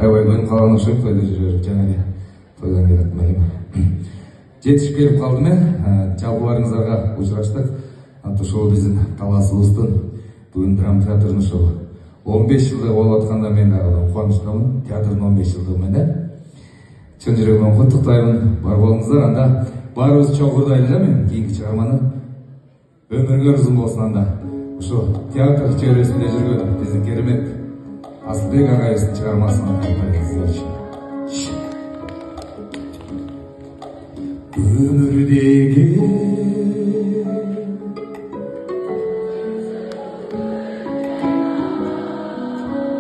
аябай көңүл калган окшойт тойдо жүрүп жаңа эле тойдон келатмын элем. Жетишип келип калдым жалпыларыңыздарга учураштык. Ошол биздин талаасыбыздын бүгүн драма театрынын ошол 15 жылдыгы болуп атканда мен дагы кубанычтамын. Театрдын 15 жылдыгы менен чын жүрөгүмөн куттуктайбын. Бар болуңуздар. Анда баарыбыз чогурдайлы да мен кийинки чыгарманы өмүргө ырзым болсун. Анда ошо театр чөйрөсүндө жүргөн биздин керемет Асылбек агайыбыздын чыгармасын айтайын. Өмүрдөгү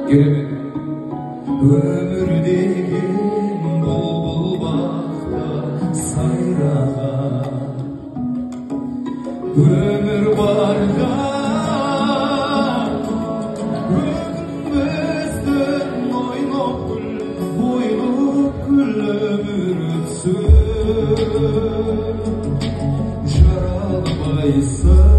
керемет өмүрдөгү бул бакта сайраган өмүр барда өзүмүздөн ойноп күл өмүр өтсүн жаралбайсың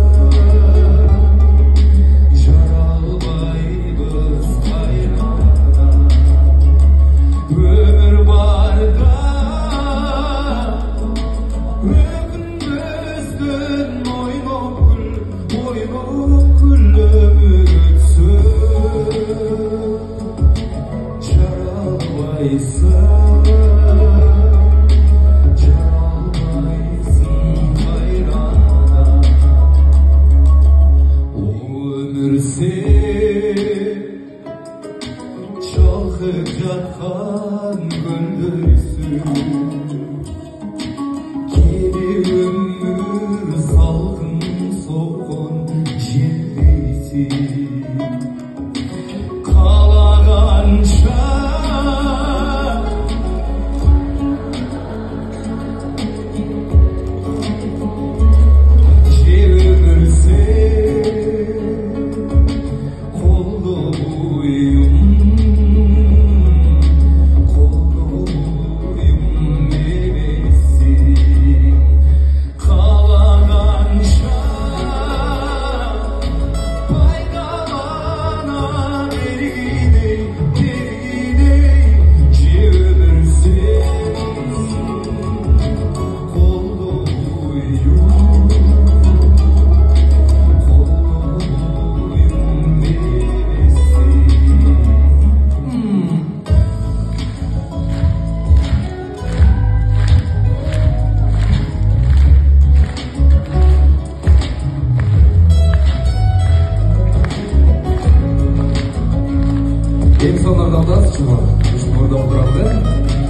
Eң сонарда алдасыз, орда отырады.